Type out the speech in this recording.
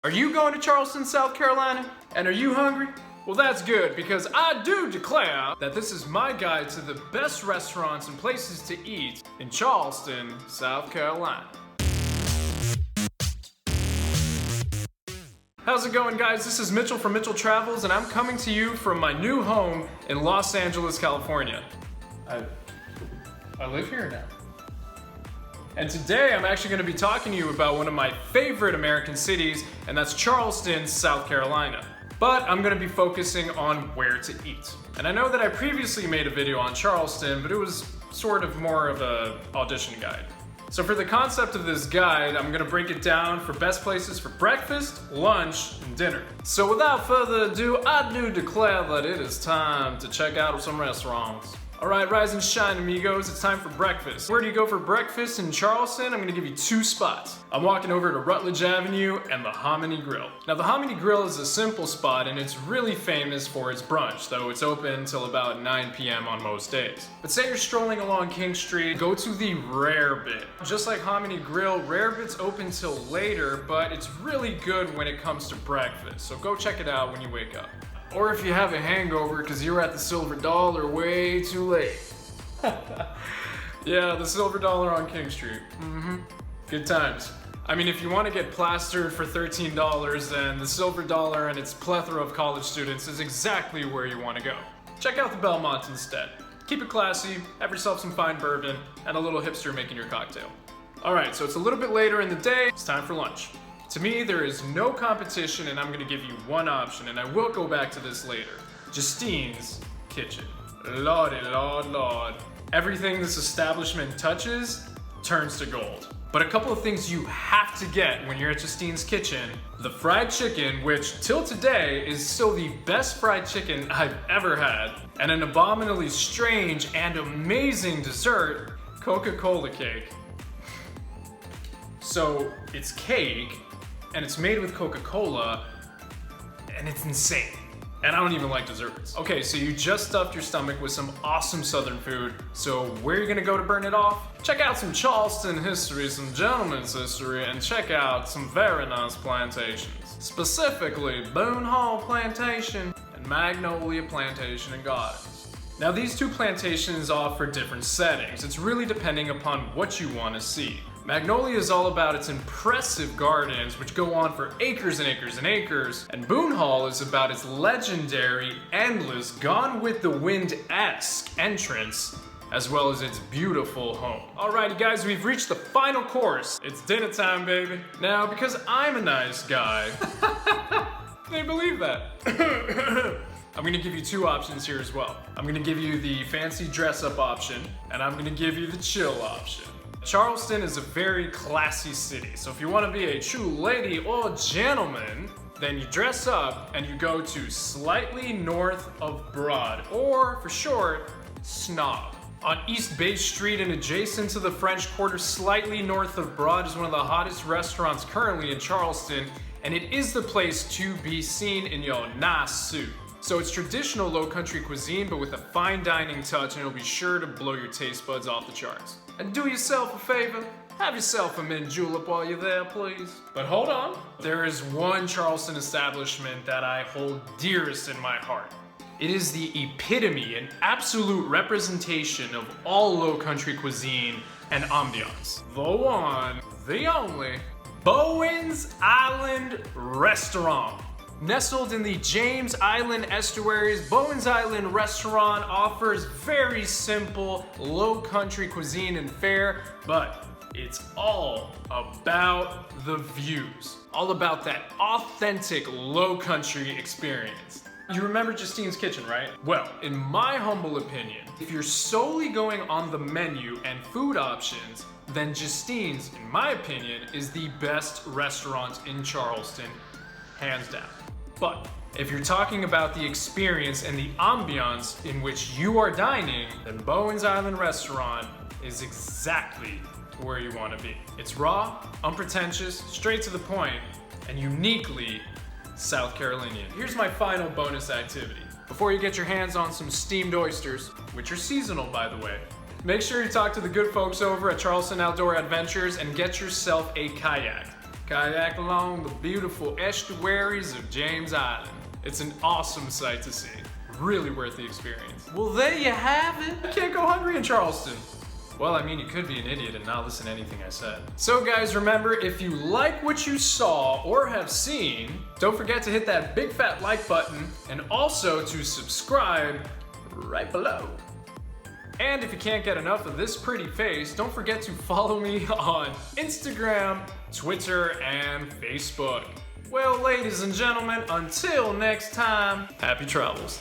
Are you going to Charleston, South Carolina? And are you hungry? Well, that's good, because I do declare that this is my guide to the best restaurants and places to eat in Charleston, South Carolina. How's it going, guys? This is Mitchell from Mitchell Travels, and I'm coming to you from my new home in Los Angeles, California. I live here now. And today I'm actually going to be talking to you about one of my favorite American cities, and that's Charleston, South Carolina. But I'm going to be focusing on where to eat. And I know that I previously made a video on Charleston, but it was sort of more of an audition guide. So for the concept of this guide, I'm going to break it down for best places for breakfast, lunch, and dinner. So without further ado, I do declare that it is time to check out some restaurants. Alright, rise and shine, amigos, it's time for breakfast. Where do you go for breakfast in Charleston? I'm gonna give you two spots. I'm walking over to Rutledge Avenue and the Hominy Grill. Now, the Hominy Grill is a simple spot, and it's really famous for its brunch, though it's open until about 9 p.m. on most days. But say you're strolling along King Street, go to the Rarebit. Just like Hominy Grill, Rarebit's open till later, but it's really good when it comes to breakfast, so go check it out when you wake up. Or if you have a hangover because you were at the Silver Dollar way too late. Yeah, the Silver Dollar on King Street. Good times. I mean, if you want to get plastered for $13, then the Silver Dollar and its plethora of college students is exactly where you want to go. Check out the Belmont instead. Keep it classy, have yourself some fine bourbon, and a little hipster making your cocktail. Alright, so it's a little bit later in the day, it's time for lunch. To me, there is no competition, and I'm going to give you one option, and I will go back to this later. Justine's Kitchen. Lordy, Lord, Lord. Everything this establishment touches turns to gold. But a couple of things you have to get when you're at Justine's Kitchen. The fried chicken, which till today is still the best fried chicken I've ever had, and an abominably strange and amazing dessert, Coca-Cola cake. So, it's cake, and it's made with Coca-Cola, and it's insane. And I don't even like desserts. Okay, so you just stuffed your stomach with some awesome southern food, so where are you gonna go to burn it off? Check out some Charleston history, some gentleman's history, and check out some very nice plantations. Specifically, Boone Plantation and Magnolia Plantation and Gardens. Now, these two plantations offer different settings. It's really depending upon what you want to see. Magnolia is all about its impressive gardens, which go on for acres and acres and acres, and Boone Hall is about its legendary, endless, Gone with the Wind-esque entrance, as well as its beautiful home. Alrighty guys, we've reached the final course. It's dinner time, baby. Now, because I'm a nice guy, can you believe that? I'm gonna give you two options here as well. I'm gonna give you the fancy dress-up option, and I'm gonna give you the chill option. Charleston is a very classy city, so if you want to be a true lady or gentleman, then you dress up and you go to slightly north of Broad, or for short, S.N.O.B. On East Bay Street and adjacent to the French Quarter, slightly north of Broad, is one of the hottest restaurants currently in Charleston, and it is the place to be seen in your nice suit. So it's traditional low country cuisine, but with a fine dining touch, and it'll be sure to blow your taste buds off the charts. And do yourself a favor, have yourself a mint julep while you're there, please. But hold on, there is one Charleston establishment that I hold dearest in my heart. It is the epitome and absolute representation of all low country cuisine and ambiance. The one, the only, Bowens Island Restaurant. Nestled in the James Island estuaries, Bowens Island Restaurant offers very simple, low country cuisine and fare, but it's all about the views. All about that authentic low country experience. You remember Justine's Kitchen, right? Well, in my humble opinion, if you're solely going on the menu and food options, then Justine's, in my opinion, is the best restaurant in Charleston, hands down. But if you're talking about the experience and the ambiance in which you are dining, then Bowens Island Restaurant is exactly where you want to be. It's raw, unpretentious, straight to the point, and uniquely South Carolinian. Here's my final bonus activity. Before you get your hands on some steamed oysters, which are seasonal by the way, make sure you talk to the good folks over at Charleston Outdoor Adventures and get yourself a kayak. Kayak along the beautiful estuaries of James Island. It's an awesome sight to see. Really worth the experience. Well, there you have it. You can't go hungry in Charleston. Well, I mean, you could be an idiot and not listen to anything I said. So guys, remember, if you like what you saw or have seen, don't forget to hit that big fat like button and also to subscribe right below. And if you can't get enough of this pretty face, don't forget to follow me on Instagram, Twitter, and Facebook. Well, ladies and gentlemen, until next time, happy travels.